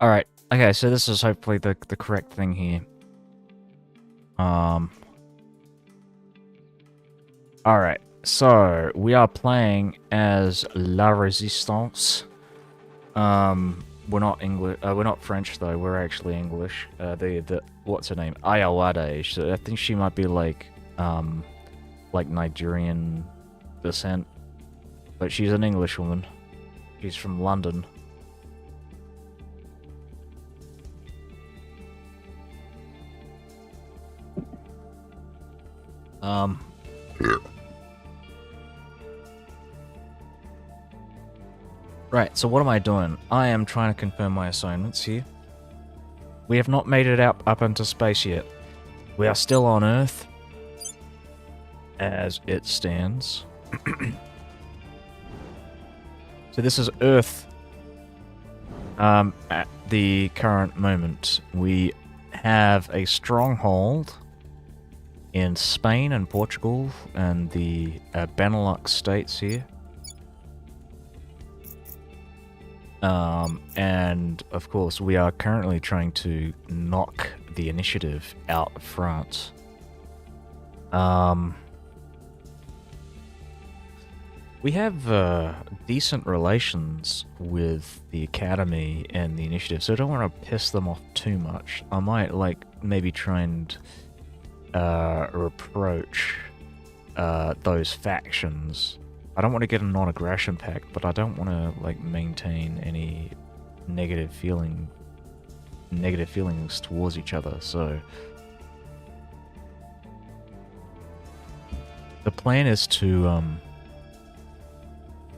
Alright, okay, so this is hopefully the correct thing here. Alright, so we are playing as La Resistance. We're not English. We're not French though. We're actually English. The what's her name? Ayawade. So I think she might be like Nigerian descent, but she's an English woman. She's from London. Right, so what am I doing? I am trying to confirm my assignments here. We have not made it up into space yet. We are still on Earth, as it stands. So this is Earth. At the current moment, we have a stronghold in Spain and Portugal and the Benelux states here. And of course, we are currently trying to knock the initiative out of France. We have decent relations with the Academy and the initiative, so I don't want to piss them off too much. I might, like, maybe try and reproach those factions. I don't want to get a non-aggression pact, but I don't want to, like, maintain any negative feelings towards each other, so the plan is to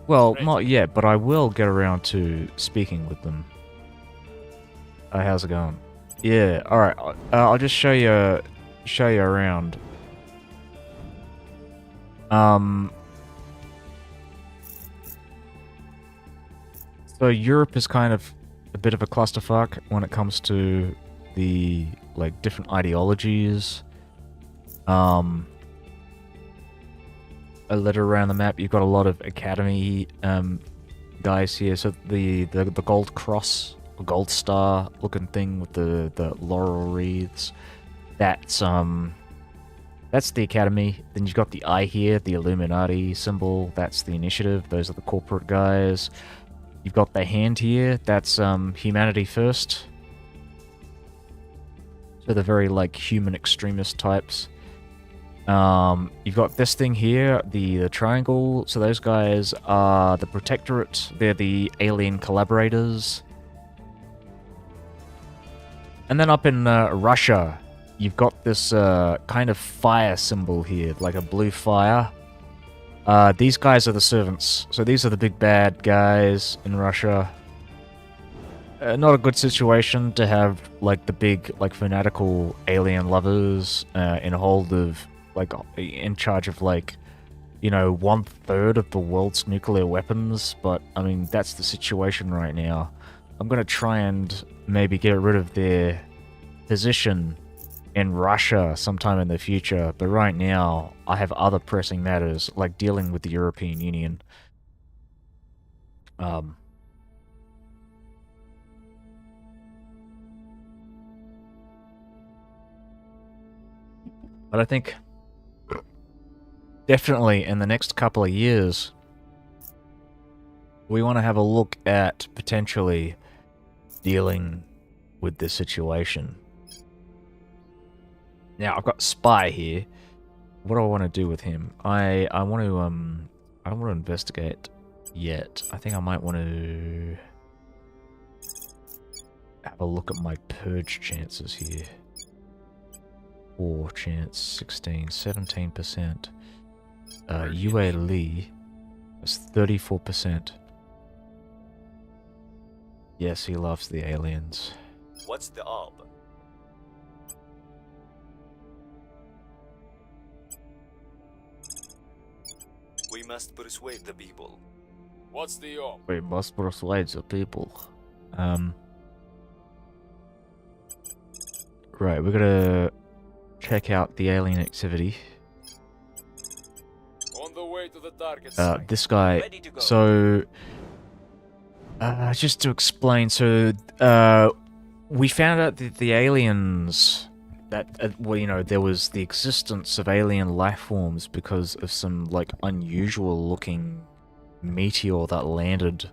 well, not yet, but I will get around to speaking with them. How's it going? Yeah, alright, I'll just show you around. So Europe is kind of a bit of a clusterfuck when it comes to the, like, different ideologies. A little around the map, you've got a lot of Academy guys here. So the gold cross, gold star looking thing with the laurel wreaths, that's the Academy. Then you've got the eye here, the Illuminati symbol, that's the initiative. Those are the corporate guys. You've got the hand here, that's humanity first. So the very, like, human extremist types. You've got this thing here, the triangle. So those guys are the Protectorate. They're the alien collaborators. And then up in Russia, you've got this kind of fire symbol here, like a blue fire. These guys are the servants. So these are the big bad guys in Russia. Not a good situation to have, like, the big, like, fanatical alien lovers in hold of, like, in charge of, like, you know, 1/3 of the world's nuclear weapons, but, I mean, that's the situation right now. I'm gonna try and maybe get rid of their position in Russia sometime in the future, but right now, I have other pressing matters, like dealing with the European Union. But I think definitely in the next couple of years, we want to have a look at potentially dealing with this situation. Now, I've got Spy here. What do I want to do with him? I want to, I don't want to investigate yet. I think I might want to have a look at my purge chances here. 4 chance, 16, 17%. Yue Li is 34%. Yes, he loves the aliens. What's the ob? We must persuade the people. What's the ob? We must persuade the people. Right, we're gonna check out the alien activity. On the way to the target site. This guy, Ready to go. so Just to explain, so we found out that the aliens that well, you know, there was the existence of alien life forms because of some like unusual looking meteor that landed.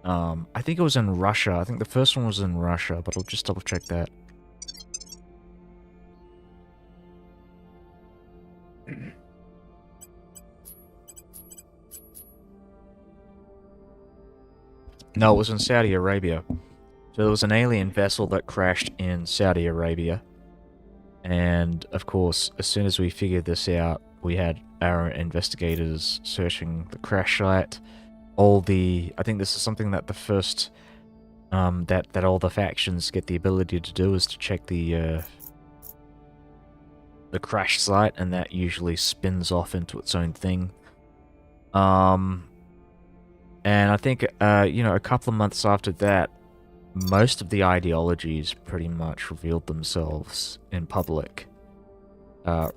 I think it was in Russia. I think the first one was in Russia, but I'll just double check that. No, it was in Saudi Arabia. So there was an alien vessel that crashed in Saudi Arabia. And, of course, as soon as we figured this out, we had our investigators searching the crash site. I think this is something that the first, that all the factions get the ability to do is to check the crash site, and that usually spins off into its own thing. And I think, you know, a couple of months after that, most of the ideologies pretty much revealed themselves in public.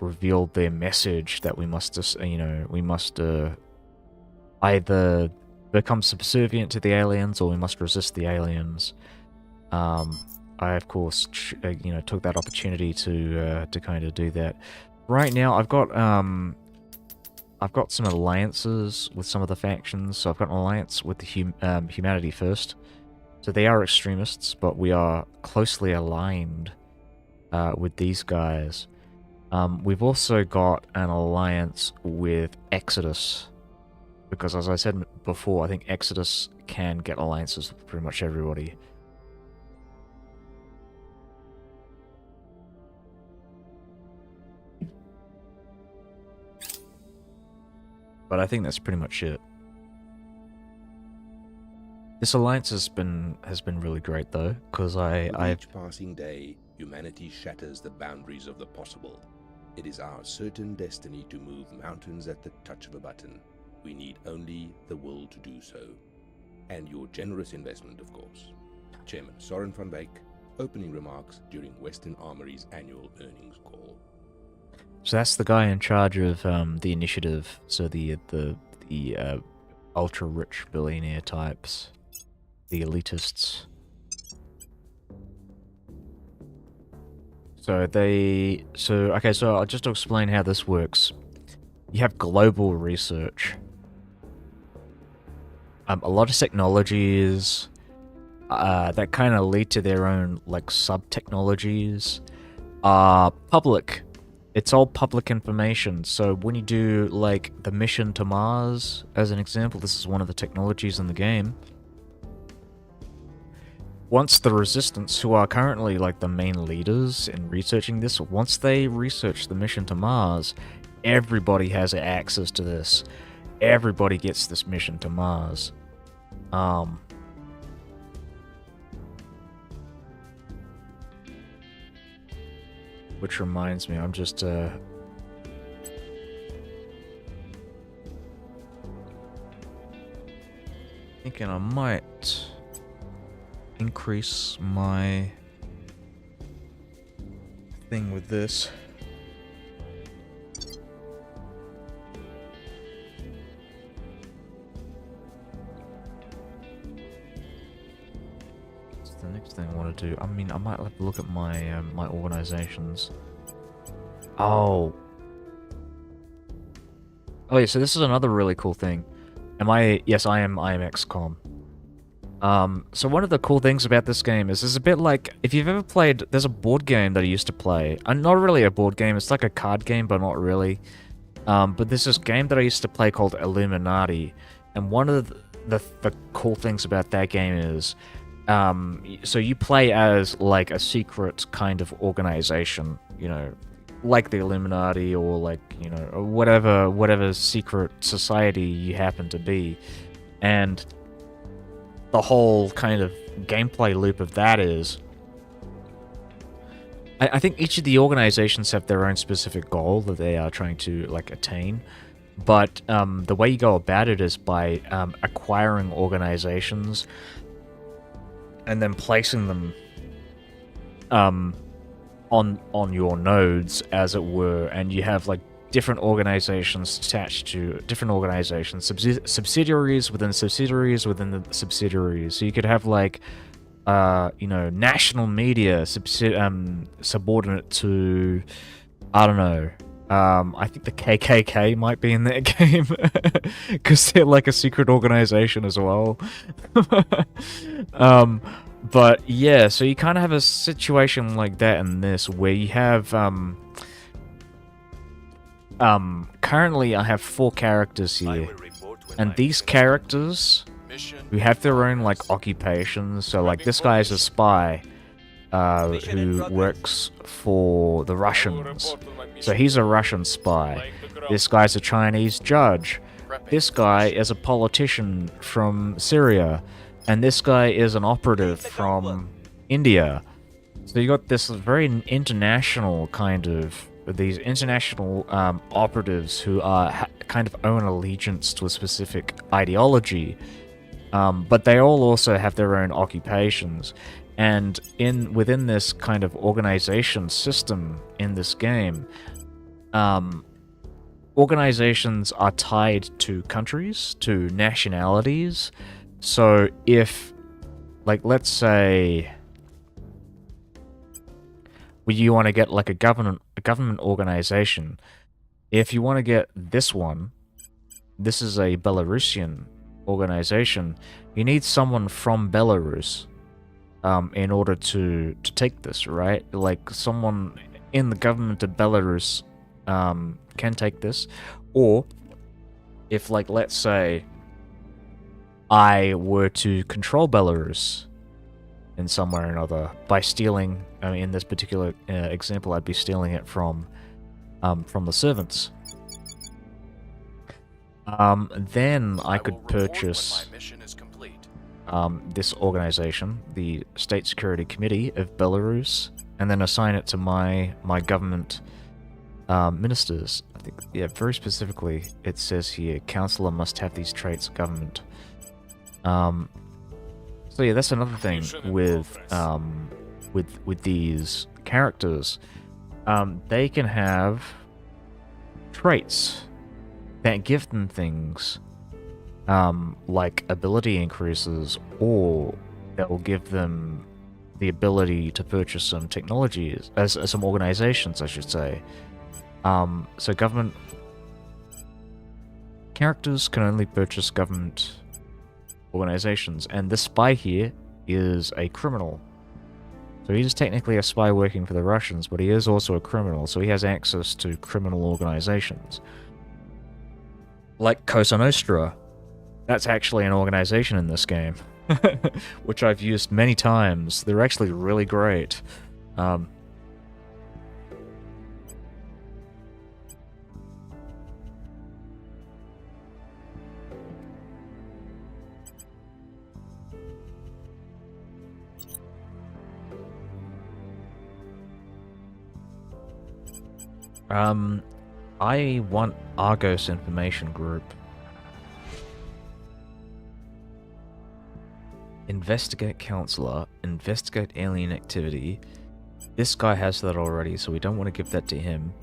Revealed their message that we must, you know, we must either become subservient to the aliens or we must resist the aliens. I, of course, you know, took that opportunity to kind of do that. Right now, I've got some alliances with some of the factions. So I've got an alliance with the Humanity First. So they are extremists, but we are closely aligned with these guys. We've also got an alliance with Exodus, because as I said before, I think Exodus can get alliances with pretty much everybody. But I think that's pretty much it. This alliance has been really great though, because With each passing day, humanity shatters the boundaries of the possible. It is our certain destiny to move mountains at the touch of a button. We need only the will to do so. And your generous investment, of course. Chairman Soren van Beek, opening remarks during Western Armory's annual earnings call. So that's the guy in charge of the initiative. So the ultra rich billionaire types, the elitists. So okay. So I'll just explain how this works. You have global research. A lot of technologies that kind of lead to their own like sub technologies are public. It's all public information. So when you do like the mission to Mars, as an example, this is one of the technologies in the game. Once the Resistance, who are currently like the main leaders in researching this, once they research the mission to Mars, everybody has access to this. Everybody gets this mission to Mars. Which reminds me, I'm just thinking I might increase my thing with this. What's the next thing I want to do? I mean, I might have to look at my my organizations. Oh, yeah. So this is another really cool thing. Yes, I am XCOM. So one of the cool things about this game is it's a bit like, if you've ever played, there's a board game that I used to play. Not really a board game, it's like a card game, but not really. But there's this game that I used to play called Illuminati, and one of the cool things about that game is, so you play as like a secret kind of organization, you know, like the Illuminati or like, you know, or whatever secret society you happen to be. And the whole kind of gameplay loop of that is, I think each of the organizations have their own specific goal that they are trying to like attain, but the way you go about it is by acquiring organizations and then placing them on your nodes, as it were, and you have like different organizations attached to different organizations, subsidiaries within subsidiaries within the subsidiaries. So you could have like, you know, national media subordinate to, I don't know. I think the KKK might be in that game because they're like a secret organization as well. But yeah, so you kind of have a situation like that in this where you have currently I have 4 characters here, and these characters who have their own like occupations. So like this guy is a spy who works for the Russians. So he's a Russian spy. This guy's a Chinese judge. This guy is a politician from Syria. And this guy is an operative from India. So you got this very international kind of, these international operatives who are kind of own allegiance to a specific ideology. But they all also have their own occupations. And within this kind of organization system in this game, organizations are tied to countries, to nationalities. So if, like, let's say you want to get like a government organization, if you want to get this one, this is a Belarusian organization, you need someone from Belarus in order to take this, right? Like someone in the government of Belarus can take this. Or if, like, let's say I were to control Belarus in some way or another by stealing, I mean, in this particular example, I'd be stealing it from the servants. Then I could purchase this organization, the State Security Committee of Belarus, and then assign it to my government ministers. I think, yeah, very specifically, it says here, Councillor must have these traits of government. So yeah, that's another thing with these characters. They can have traits that give them things like ability increases, or that will give them the ability to purchase some technologies, as some organizations, I should say. So government characters can only purchase government organizations, and this spy here is a criminal. So he's technically a spy working for the Russians, but he is also a criminal, so he has access to criminal organizations. Like Cosa Nostra. That's actually an organization in this game, which I've used many times. They're actually really great. I want Argos Information Group. Investigate Counselor, investigate alien activity. This guy has that already, so we don't want to give that to him.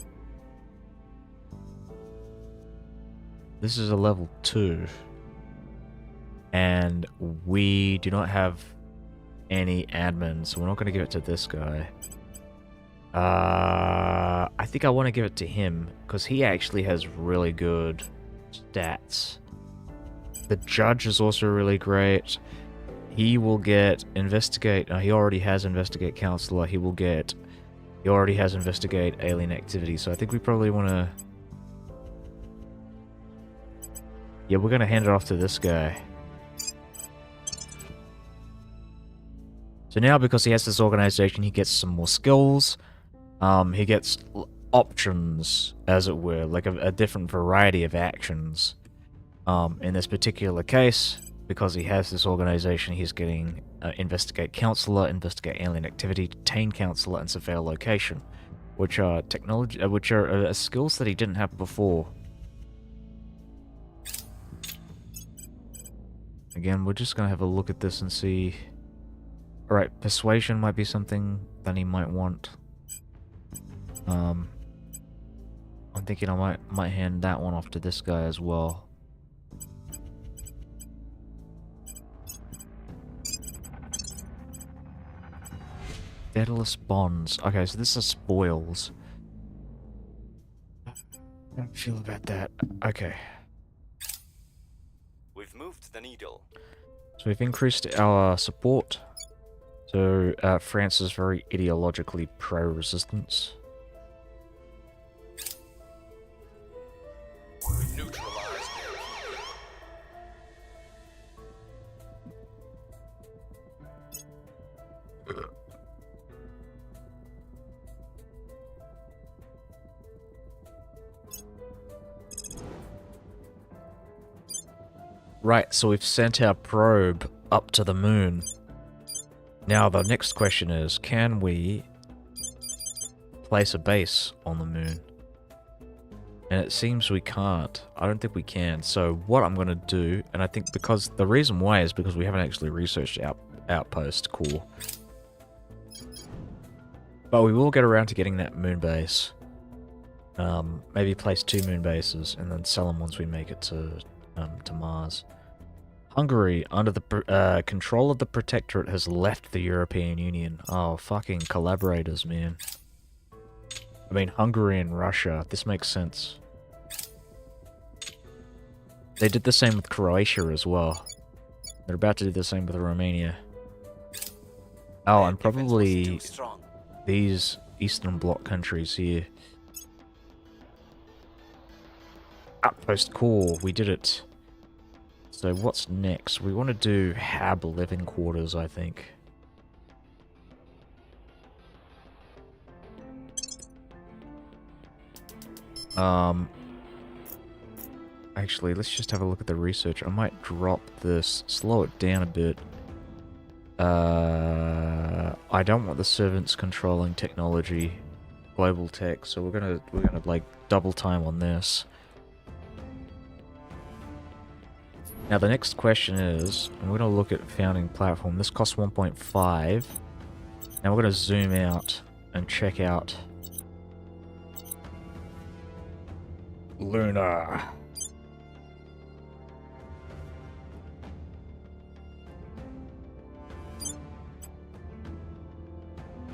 This is a level 2. And we do not have any admin, so we're not going to give it to this guy. I think I want to give it to him, because he actually has really good stats. The judge is also really great. He will get investigate. He already has investigate counselor. He already has investigate alien activity. So I think we probably want to. Yeah, we're gonna hand it off to this guy. So now, because he has this organization, he gets some more skills. He gets options, as it were, like a different variety of actions. In this particular case, because he has this organization, he's getting investigate counselor, investigate alien activity, detain counselor, and surveil location, which are skills that he didn't have before. Again, we're just gonna have a look at this and see. All right, persuasion might be something that he might want. thinking I might hand that one off to this guy as well. Daedalus bonds. Okay, so this is spoils. How do I feel about that? Okay. We've moved the needle. So we've increased our support. So France is very ideologically pro-resistance. We've neutralized their Right, so we've sent our probe up to the moon. Now the next question is, can we place a base on the moon? And it seems we can't. I don't think we can. So what I'm going to do, and I think because the reason why is because we haven't actually researched outpost core. But we will get around to getting that moon base. Maybe place 2 moon bases and then sell them once we make it to Mars. Hungary, under the control of the Protectorate, has left the European Union. Oh, fucking collaborators, man. I mean, Hungary and Russia. This makes sense. They did the same with Croatia as well. They're about to do the same with Romania. Oh, and probably these Eastern Bloc countries here. Outpost core, we did it. So what's next? We want to do Hab living quarters, I think. Actually, let's just have a look at the research. I might drop this, slow it down a bit. I don't want the servants controlling technology, global tech, so we're gonna like double time on this. Now the next question is, I'm gonna look at founding platform. This costs 1.5. Now we're gonna zoom out and check out Luna.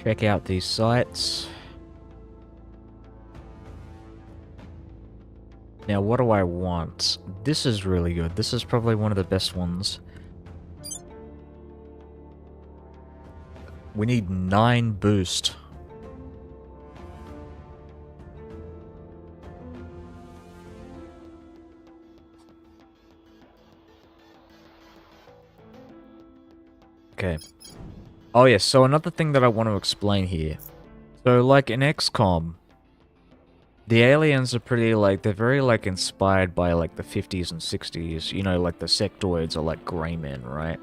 Check out these sites. Now, what do I want? This is really good. This is probably one of the best ones. We need 9 boost. Okay. Oh yes, so another thing that I want to explain here. So like in XCOM, the aliens are pretty like, they're very like inspired by like the 50s and 60s, you know, like the sectoids are like grey men, right?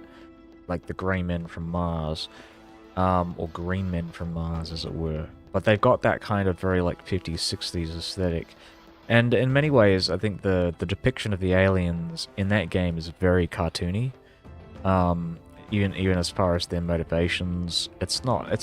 Like the grey men from Mars, or green men from Mars as it were. But they've got that kind of very like 50s, 60s aesthetic. And in many ways, I think the depiction of the aliens in that game is very cartoony. Even as far as their motivations, it's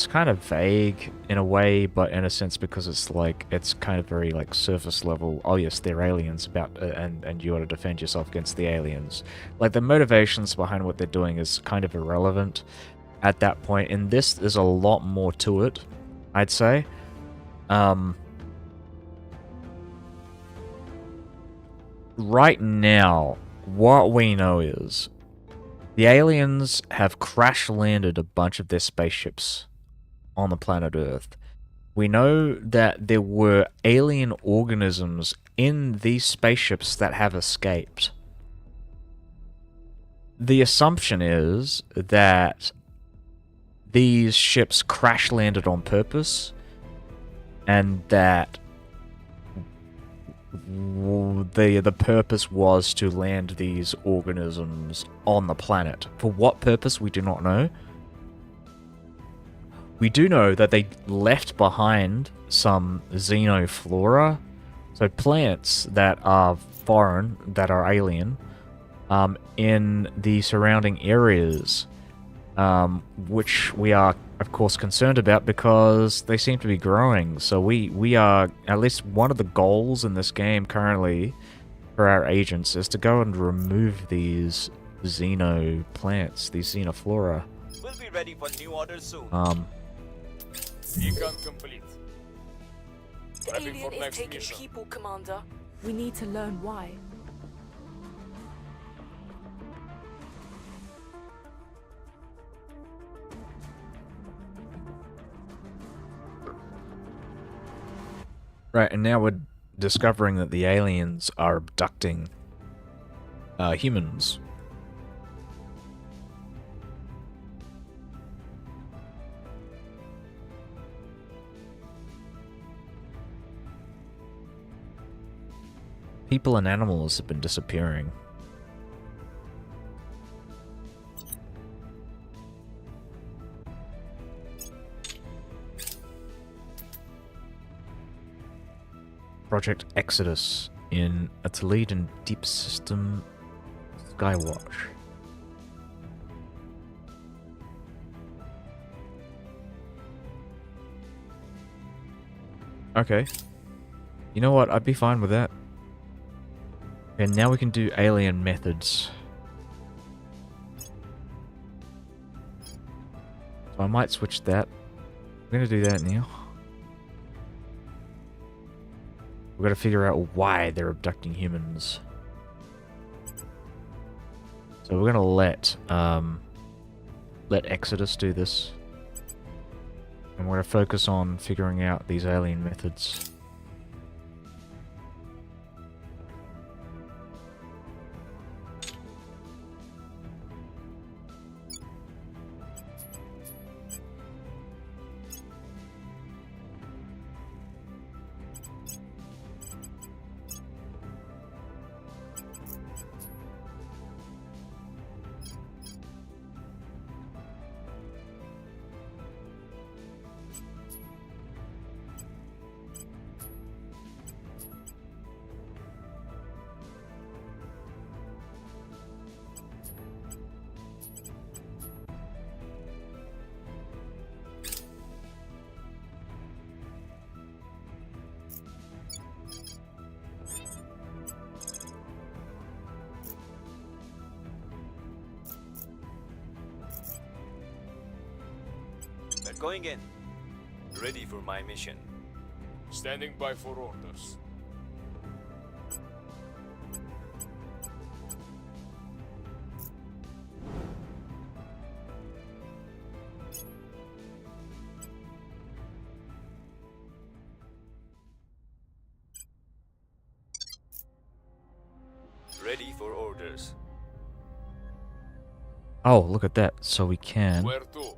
kind of vague in a way, but in a sense because it's like, it's kind of very like surface level. Oh yes, they're aliens and you ought to defend yourself against the aliens. Like the motivations behind what they're doing is kind of irrelevant at that point. In this, there's a lot more to it, I'd say. Right now, what we know is the aliens have crash-landed a bunch of their spaceships on the planet Earth. We know that there were alien organisms in these spaceships that have escaped. The assumption is that these ships crash-landed on purpose, and that the purpose was to land these organisms on the planet. For what purpose, we do not know. We do know that they left behind some xenoflora, so plants that are foreign, that are alien, in the surrounding areas. which we are, of course, concerned about because they seem to be growing. So we are, at least one of the goals in this game currently for our agents is to go and remove these xeno plants, these xenoflora. We'll be ready for new orders soon. Beacon complete. The Prepping alien for is next taking mission. people, Commander. We need to learn why. Right, and now we're discovering that the aliens are abducting humans. People and animals have been disappearing. Project Exodus in a to lead in Deep System Skywatch. Okay. You know what? I'd be fine with that. And now we can do alien methods. So I might switch that. I'm gonna do that now. We've got to figure out why they're abducting humans. So we're gonna let Exodus do this, and we're gonna focus on figuring out these alien methods. We're going in. Ready for my mission. Standing by for orders. Ready for orders. Oh, look at that. So we can Where to?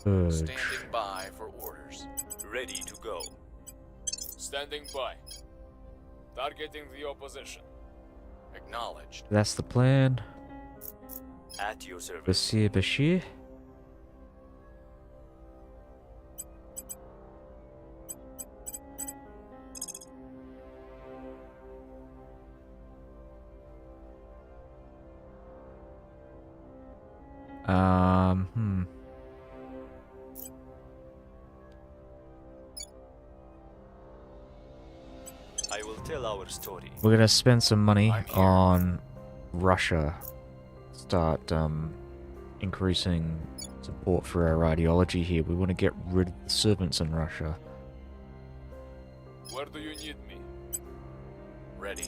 purge. Standing by for orders. Ready to go. Standing by. Targeting the opposition. Acknowledged. That's the plan. At your service. Bashir Bashir. Hmm. I will tell our story. We're gonna spend some money I'm here. on Russia. Start increasing support for our ideology here. We want to get rid of the servants in Russia. Where do you need me? Ready.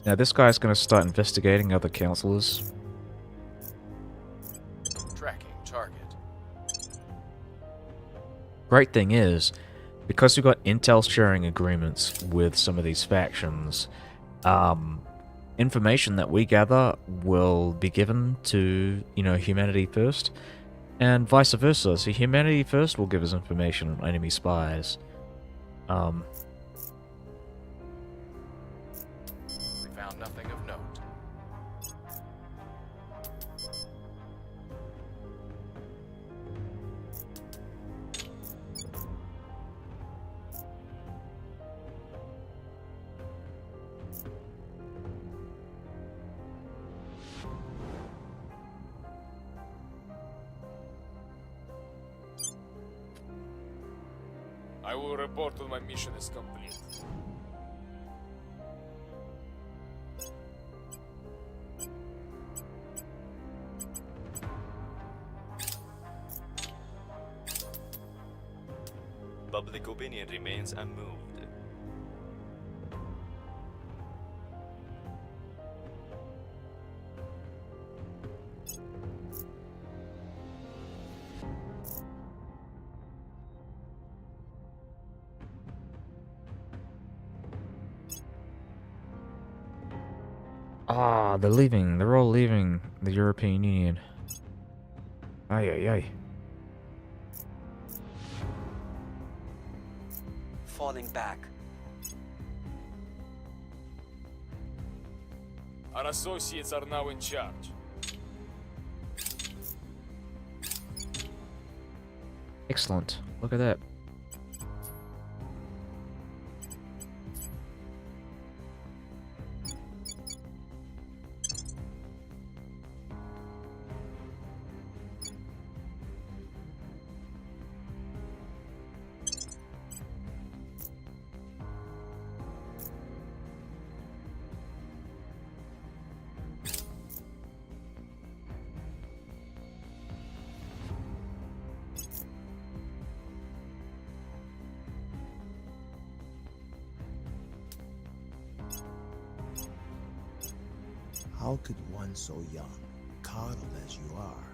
Now this guy's gonna start investigating other councillors. Tracking target. Great thing is, because we've got intel sharing agreements with some of these factions, information that we gather will be given to, Humanity First, and vice versa. So Humanity First will give us information on enemy spies. We found nothing of note. I will report when my mission is complete. Public opinion remains unmoved. Ah, they're leaving. They're all leaving the European Union. Ay, ay, ay. Falling back. Our associates are now in charge. Excellent. Look at that. How could one so young, coddled as you are,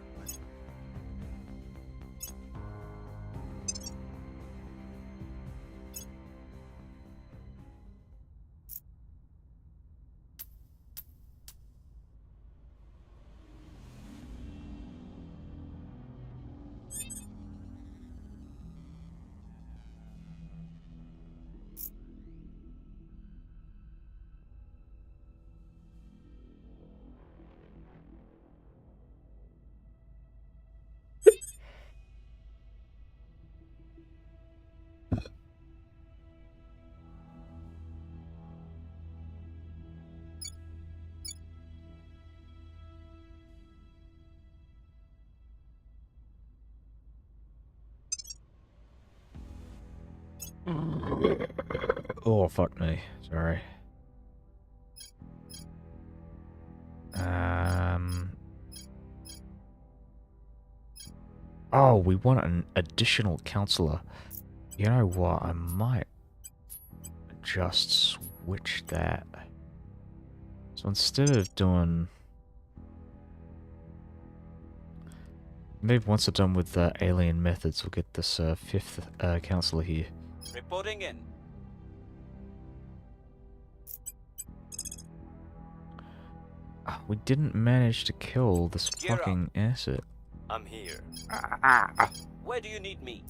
Oh, fuck me. Sorry. Oh, we want an additional counselor. You know what? I might just switch that. So instead of doing... Maybe once I'm done with the alien methods, we'll get this fifth counselor here. Reporting in. We didn't manage to kill this Gear up. fucking asset. I'm here. Where do you need me?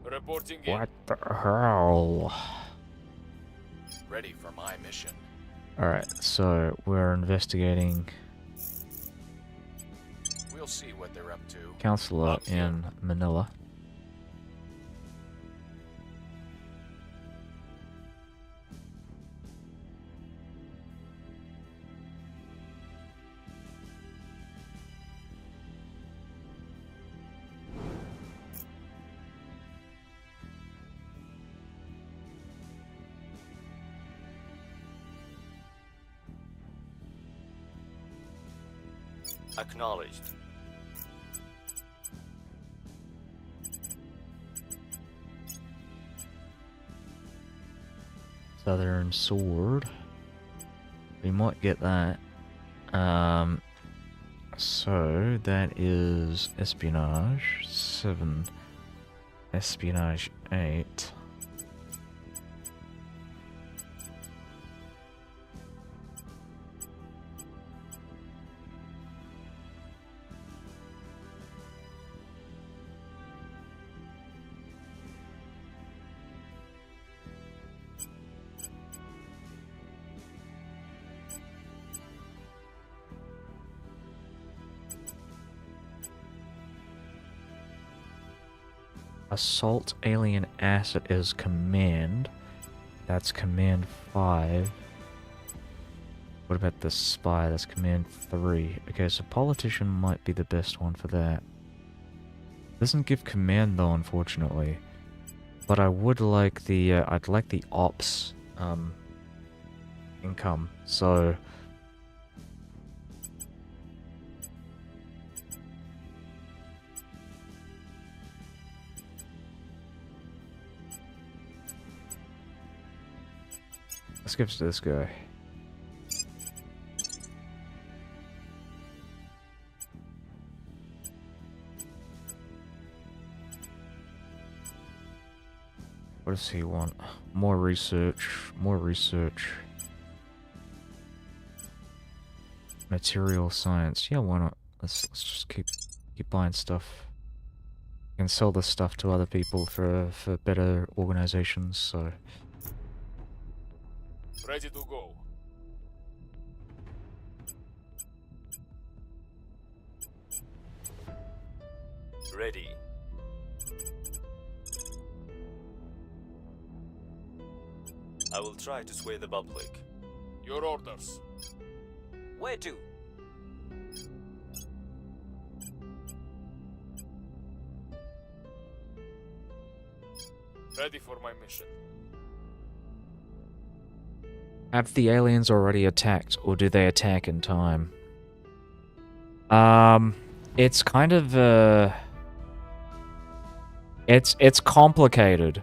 Reporting in. What the hell? Ready for my mission. Alright, so we're investigating We'll see what they're up to. counselor Up here. in Manila. Acknowledged. Southern Sword. We might get that. So that is espionage 7, espionage 8. Assault alien asset is command. That's command 5. What about the spy? That's command 3. Okay, so politician might be the best one for that. Doesn't give command though, unfortunately. But I would like the I'd like the ops income. So let's give it to this guy. What does he want? More research, more research. Material science. Yeah, why not? Let's just keep buying stuff. You can sell this stuff to other people for better organizations, so Ready to go. Ready. I will try to sway the public. Your orders. Where to? Ready for my mission. have the aliens already attacked, or do they attack in time? It's kind of it's complicated.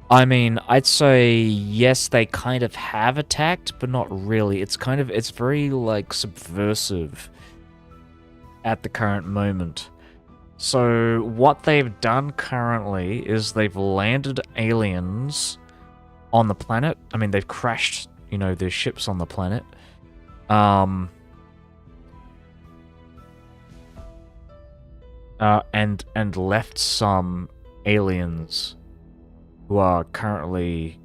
I mean, I'd say yes, they kind of have attacked, but not really. It's very like subversive at the current moment. So what they've done currently is they've landed aliens on the planet. I mean, they've crashed, you know, their ships on the planet. And left some aliens who are currently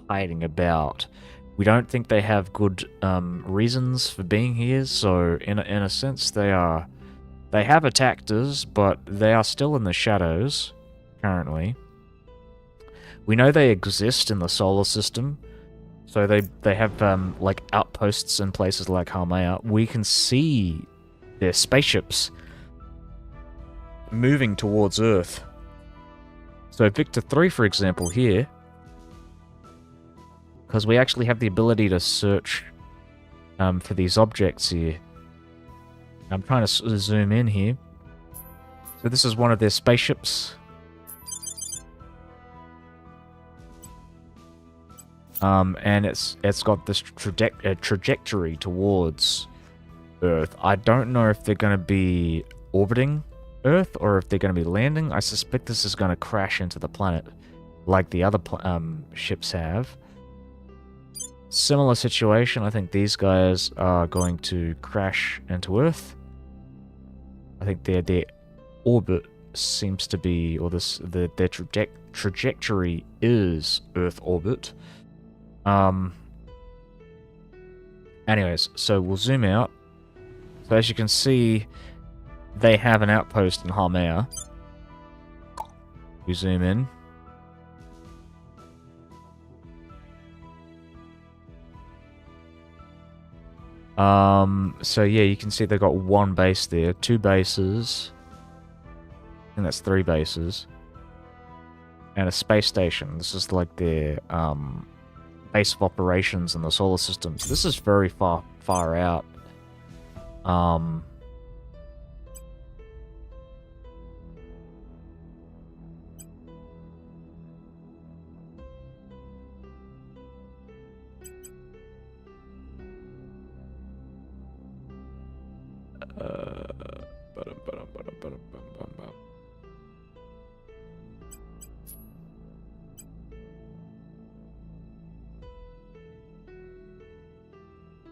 hiding about. We don't think they have good reasons for being here, so in a sense they have attacked us, but they are still in the shadows currently. We know they exist in the solar system, so they have like outposts in places like Haumea. We can see their spaceships moving towards Earth. So Victor 3, for example, here, because we actually have the ability to search for these objects here. I'm trying to zoom in here. So this is one of their spaceships. And it's got this trajectory towards Earth. I don't know if they're going to be orbiting Earth or if they're going to be landing. I suspect this is going to crash into the planet like the other ships have. Similar situation. I think these guys are going to crash into Earth. I think their orbit seems to be, or their trajectory is Earth orbit. Anyways, so we'll zoom out. So as you can see, they have an outpost in Haumea. We zoom in. So yeah, you can see they've got one base there, 2 bases. I think that's 3 bases. And a space station. This is like their, base of operations in the solar system. So this is very far out.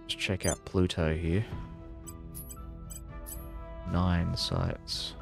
Let's check out Pluto here. 9 sites.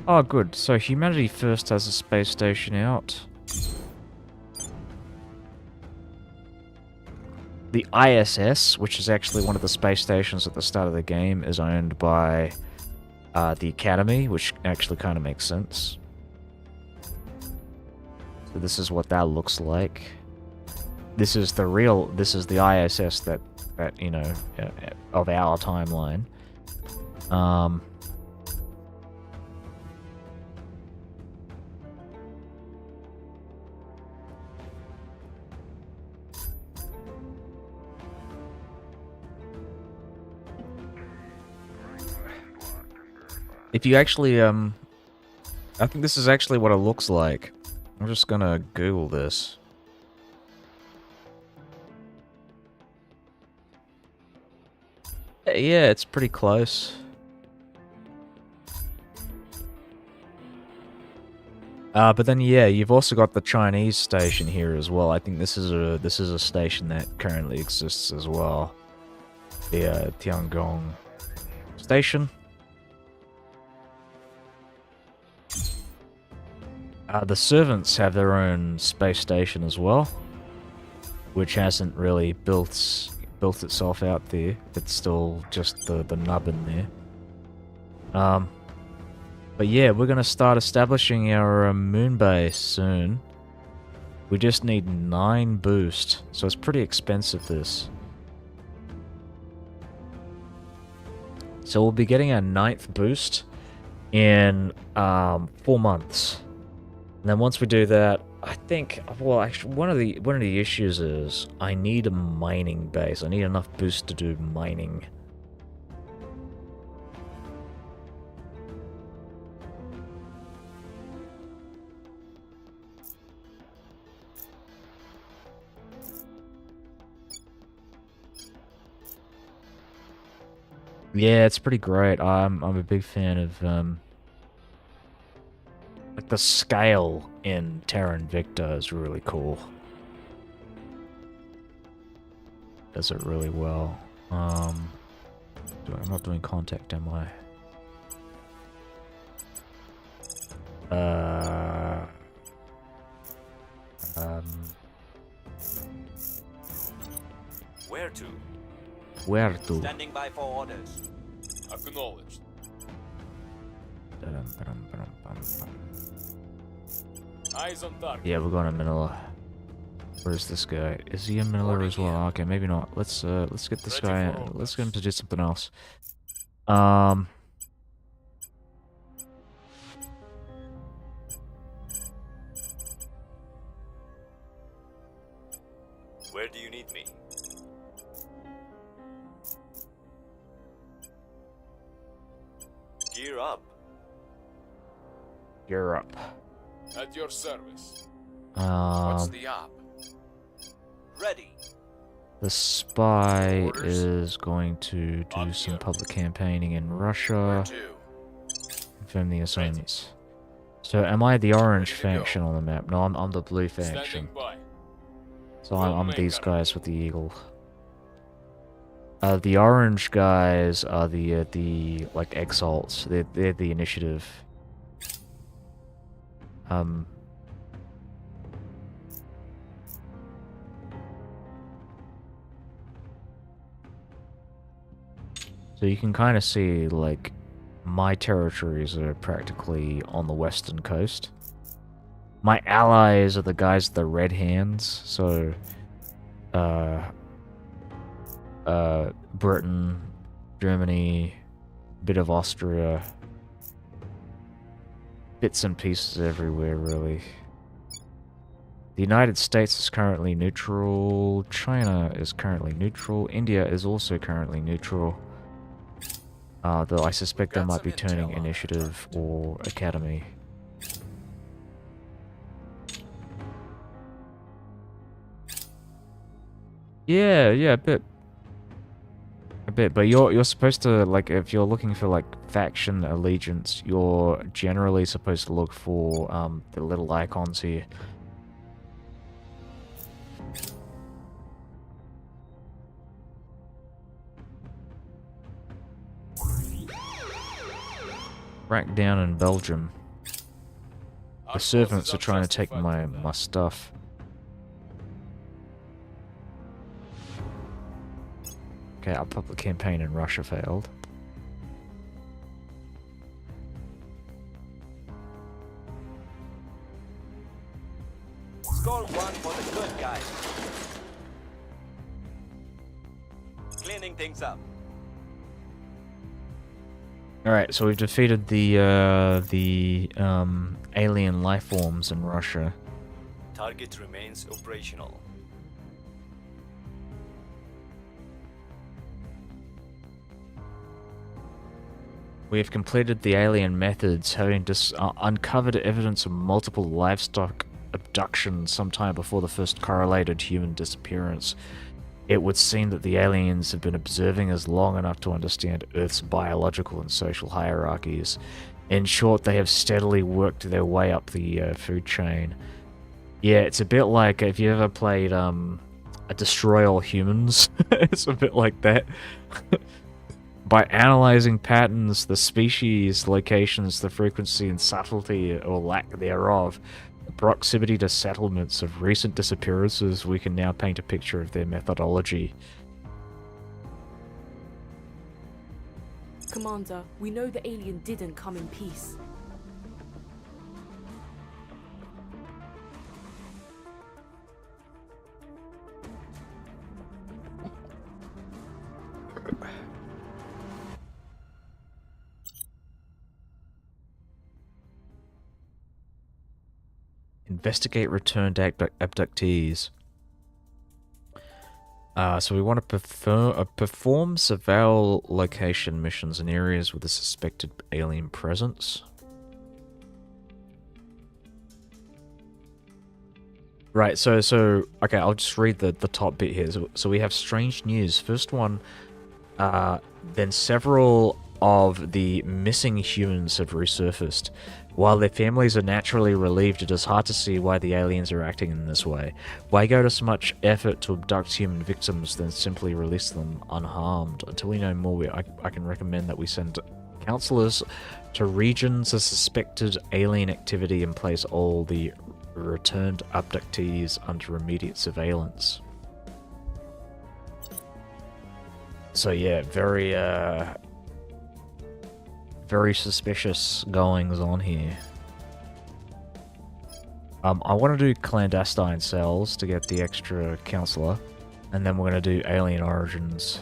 Oh, good. So humanity first has a space station out. The ISS, which is actually one of the space stations at the start of the game, is owned by the Academy, which actually kind of makes sense. So this is what that looks like. This is the ISS that you know, of our timeline. If you actually, I think this is actually what it looks like. I'm just gonna Google this. Yeah, it's pretty close. But then yeah, you've also got the Chinese station here as well. I think this is a station that currently exists as well. The Tiangong station. The servants have their own space station as well, which hasn't really built itself out there. It's still just the nub in there. But yeah, we're gonna start establishing our moon base soon. We just need 9 boost, so it's pretty expensive, this. So we'll be getting our 9th boost in 4 months. And then once we do that, I think, well, actually, one of the issues is I need a mining base. I need enough boost to do mining. Yeah, it's pretty great. I'm a big fan of like the scale in Terra Invicta is really cool. Does it really well. I'm not doing contact, am I? Where to? Where to? Standing by for orders. Acknowledged. Eyes on target. Yeah, we're going to Manila. Where's this guy? Is he in Manila as well? Okay, maybe not. Let's get this guy. Let's get him to do something else. Where do you need me? Gear up. You're up. At your service. What's the op? Ready. The spy Orders? is going to do some public campaigning in Russia. Where to? Confirm the assignments. So, am I the orange Ready to go. faction on the map? No, I'm the blue faction. Standing by. So We'll I'm make these our- guys with the eagle. The orange guys are the like exalts. They're the initiative. So you can kind of see, like, my territories are practically on the western coast. My allies are the guys with the red hands, so, Britain, Germany, bit of Austria, bits and pieces everywhere, really. The United States is currently neutral, China is currently neutral, India is also currently neutral. Though I suspect they Got might some be turning intel on initiative or academy. Yeah, a bit. A bit, but you're supposed to, like, if you're looking for, like, faction allegiance, you're generally supposed to look for the little icons here. crack down in Belgium. Our The cause servants is are trying to take unjustified for that. my stuff. Okay, our public campaign in Russia failed. Score one for the good guys. Cleaning things up. Alright, so we've defeated the alien life forms in Russia. Target remains operational. We have completed the alien methods, having uncovered evidence of multiple livestock abductions sometime before the first correlated human disappearance. It would seem that the aliens have been observing us long enough to understand Earth's biological and social hierarchies. In short, they have steadily worked their way up the food chain. Yeah, it's a bit like if you ever played a Destroy All Humans. It's a bit like that. By analyzing patterns, the species, locations, the frequency and subtlety or lack thereof, the proximity to settlements of recent disappearances, we can now paint a picture of their methodology. Commander, we know the alien didn't come in peace. Investigate returned abductees. So we want to perform surveil location missions in areas with a suspected alien presence. Right, so okay, I'll just read the top bit here. So we have strange news. First one, then several of the missing humans have resurfaced. While their families are naturally relieved, it is hard to see why the aliens are acting in this way. Why go to so much effort to abduct human victims, then simply release them unharmed? Until we know more, I can recommend that we send counselors to regions of suspected alien activity and place all the returned abductees under immediate surveillance. So yeah, very suspicious goings on here. I want to do clandestine cells to get the extra counselor, and then we're going to do alien origins.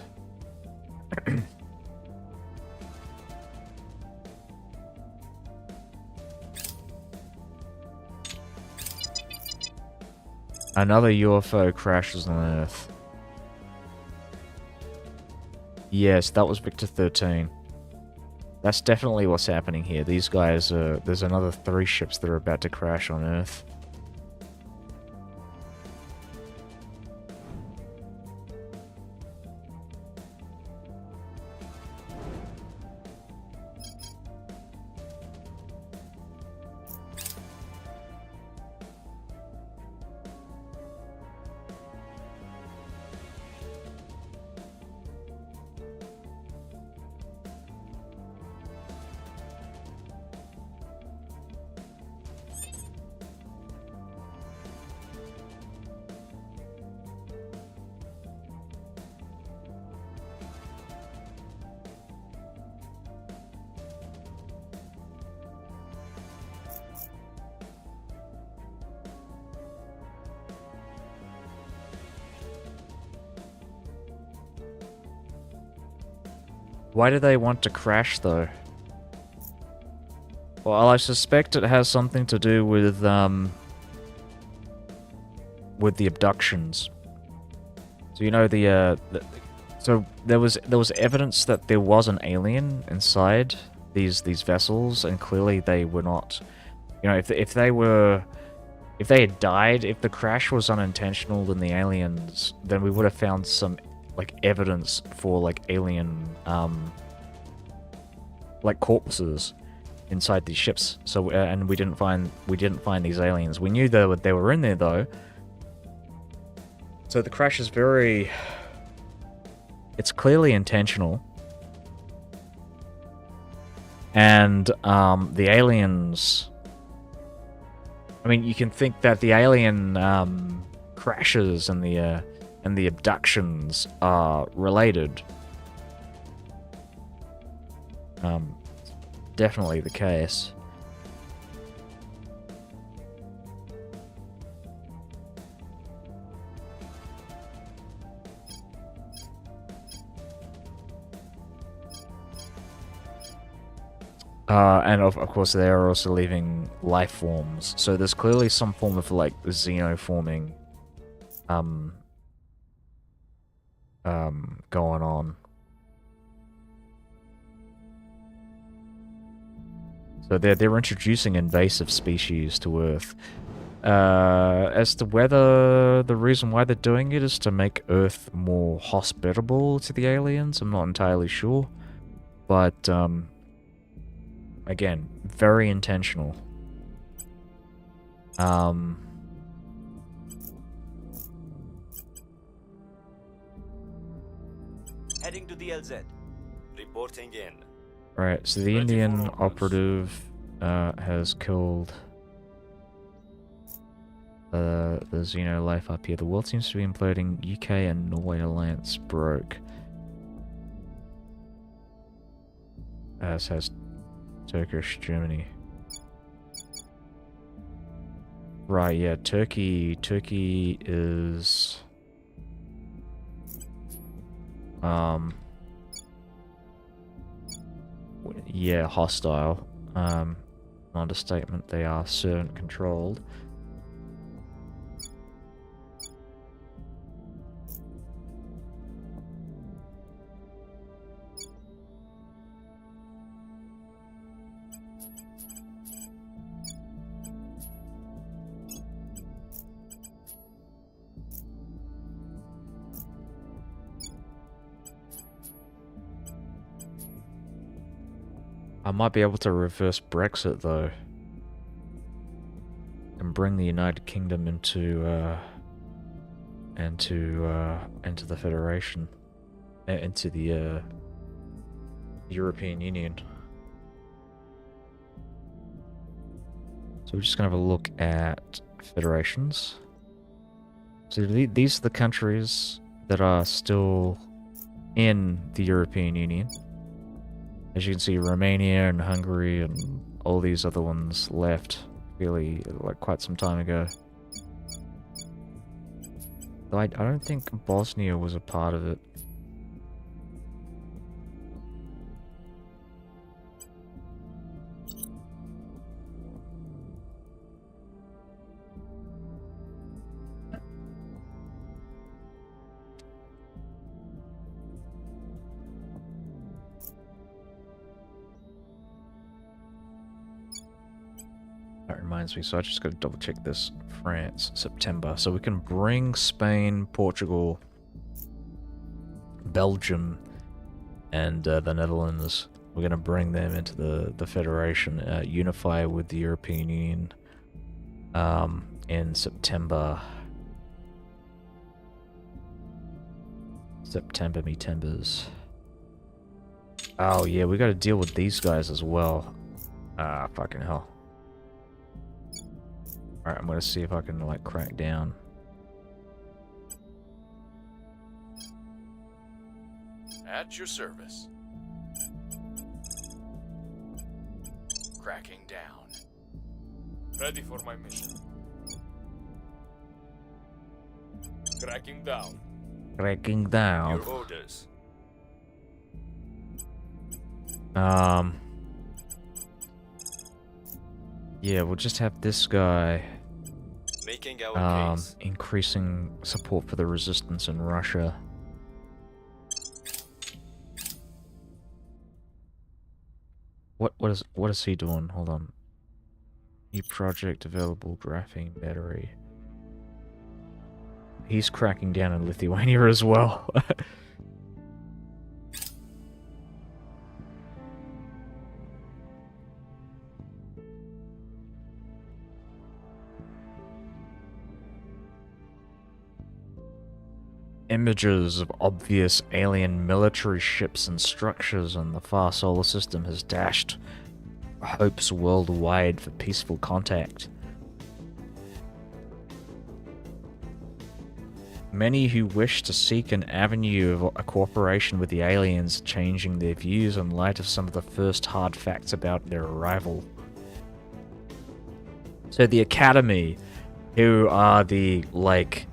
Another UFO crashes on Earth. Yes, that was Victor 13. That's definitely what's happening here. These guys, there's another 3 ships that are about to crash on Earth. Why do they want to crash, though? Well, I suspect it has something to do with the abductions. So you know so there was evidence that there was an alien inside these vessels, and clearly they were not. You know, if they had died, if the crash was unintentional, then the aliens, then we would have found some like evidence for like alien like corpses inside these ships. So and we didn't find these aliens. We knew they were in there though. So the crash is it's clearly intentional. And the aliens. I mean, you can think that the alien crashes and the abductions are related. Definitely the case. And of course, they are also leaving life forms. So there's clearly some form of like xenoforming, going on. So they're introducing invasive species to Earth. As to whether the reason why they're doing it is to make Earth more hospitable to the aliens, I'm not entirely sure. But again, very intentional. Heading to the LZ. Reporting in. Right, so the Ready for Indian orders. operative has killed the Xeno life up here. The world seems to be imploding. UK and Norway alliance broke. As has Turkish Germany. Right, yeah, Turkey is yeah, hostile. Understatement, they are servant controlled. I might be able to reverse Brexit though, and bring the United Kingdom into the Federation, into the European Union. So we're just gonna have a look at federations. So these are the countries that are still in the European Union. As you can see, Romania and Hungary and all these other ones left really like quite some time ago. Though I don't think Bosnia was a part of it. That reminds me, so I just got to double check this. France, September. So we can bring Spain, Portugal, Belgium, and the Netherlands. We're going to bring them into the Federation, unify with the European Union in September. September me timbers. Oh yeah, we got to deal with these guys as well. Ah, fucking hell. Alright, I'm gonna see if I can, like, crack down. At your service. Cracking down. Ready for my mission. Cracking down. Cracking down. Your orders. Yeah, we'll just have this guy Making our case. increasing support for the resistance in Russia. What is he doing? Hold on. New project available graphene battery. He's cracking down in Lithuania as well. images of obvious alien military ships and structures, and the far solar system has dashed hopes worldwide for peaceful contact. Many who wish to seek an avenue of a cooperation with the aliens changing their views in light of some of the first hard facts about their arrival. So the Academy, who are the, like,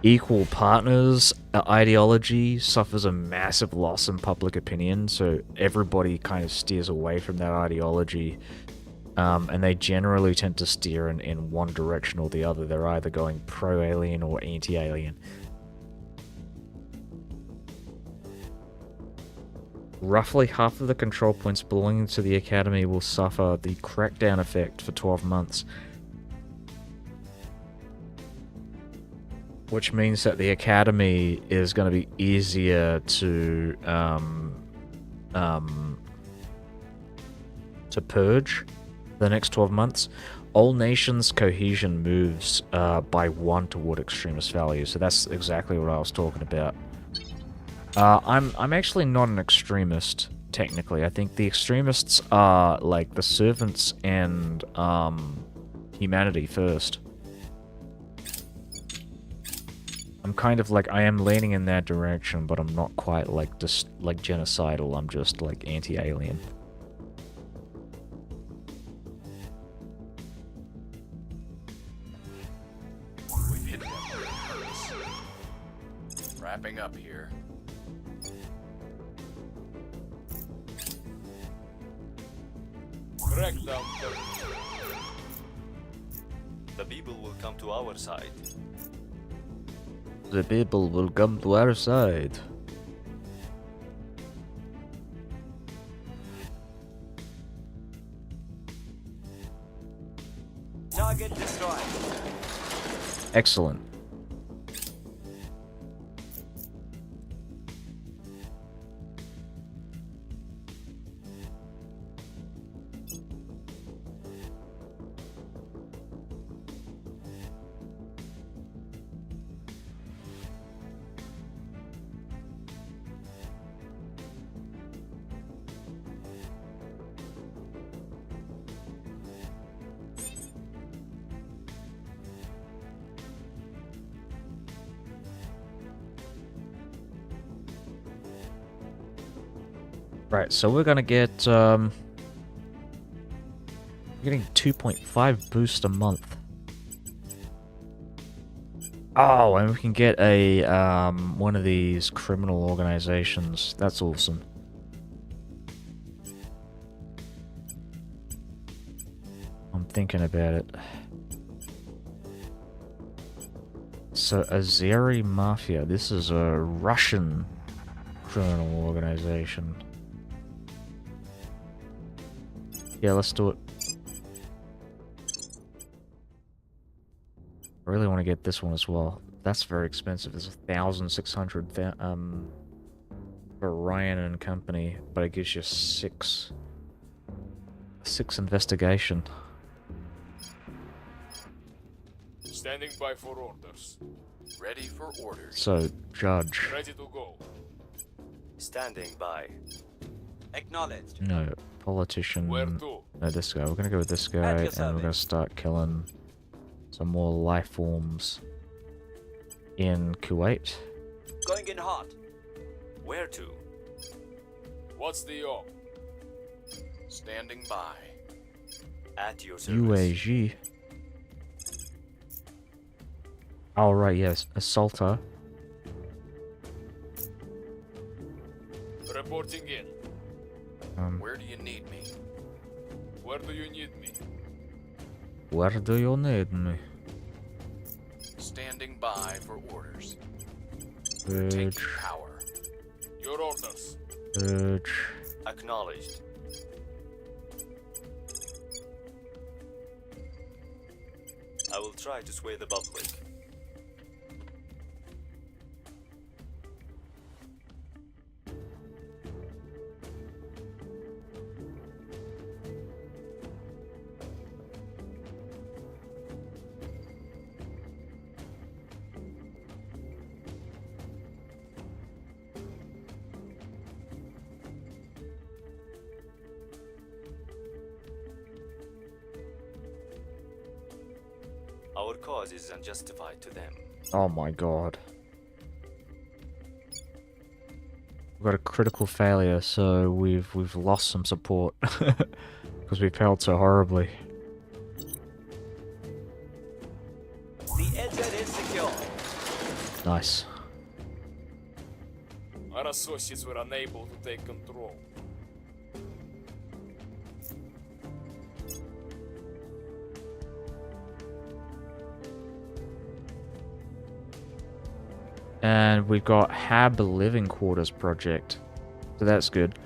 equal partners ideology, suffers a massive loss in public opinion, so everybody kind of steers away from that ideology. And they generally tend to steer in one direction or the other. They're either going pro-alien or anti-alien. Roughly half of the control points belonging to the Academy will suffer the crackdown effect for 12 months. Which means that the Academy is going to be easier to purge the next 12 months. All nations' cohesion moves by 1 toward extremist values, so that's exactly what I was talking about. I'm actually not an extremist, technically. I think the extremists are, like, the servants and humanity first. I'm kind of like, I am leaning in that direction, but I'm not quite like just like genocidal. I'm just like anti-alien. We've hit them with purpose. Wrapping up here. Crack down. The people will come to our side. The people will come to our side. Target destroyed. Excellent. Right, so we're gonna get, getting 2.5 boost a month. Oh, and we can get a, one of these criminal organizations. That's awesome. I'm thinking about it. So, Azeri Mafia. This is a Russian criminal organization. Yeah, let's do it. I really want to get this one as well. That's very expensive. It's 1,600 for Ryan and Company, but it gives you 6 investigation. Standing by for orders. Ready for orders. So, Judge. Ready to go. Standing by. Acknowledged. No, politician. Where to? No, this guy. We're gonna go with this guy, and we're gonna start killing some more life forms in Kuwait. Going in hot. Where to? What's the op? Standing by. At your service. UAG. Oh, right, yes. Assaulter. Reporting in. Where do you need me? Where do you need me? Where do you need me? Standing by for orders. Purge. Taking power. Your orders. Purge. Acknowledged. I will try to sway the public. Our cause is unjustified to them. Oh my god. We've got a critical failure, so we've lost some support. Because we failed so horribly. The exit is secure. Nice. Our associates were unable to take control. And we've got Hab Living Quarters project. So that's good.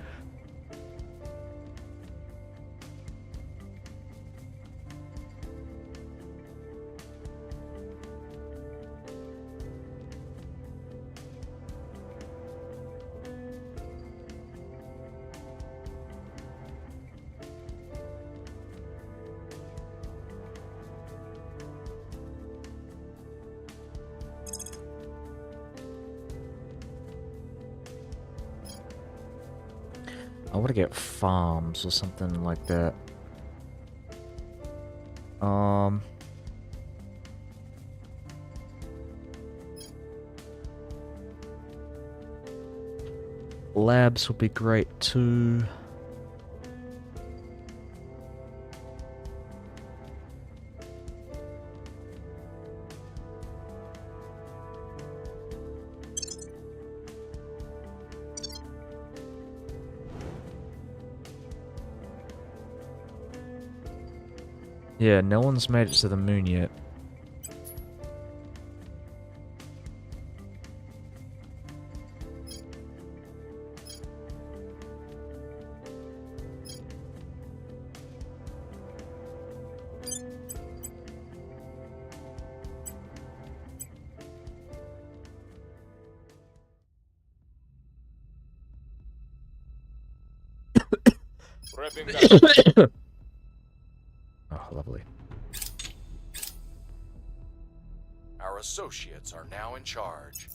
I want to get farms or something like that. Labs will be great too. Yeah, no one's made it to the moon yet. Wrapping up. Oh, lovely. Our associates are now in charge.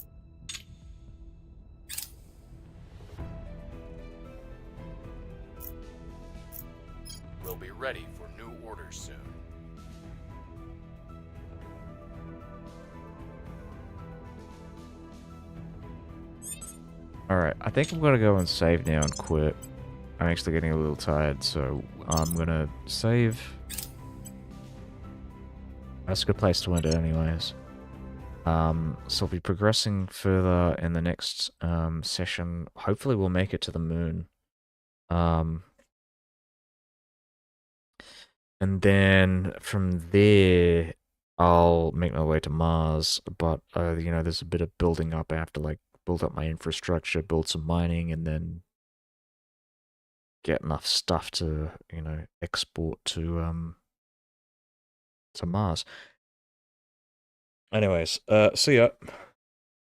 We'll be ready for new orders soon. Alright, I think I'm gonna go and save now and quit. I'm actually getting a little tired, so I'm gonna save. That's a good place to end it anyways. So we'll be progressing further in the next session. Hopefully we'll make it to the moon. And then from there, I'll make my way to Mars. But, you know, there's a bit of building up. I have to, like, build up my infrastructure, build some mining, and then get enough stuff to, you know, export to Mars. Anyways, see ya.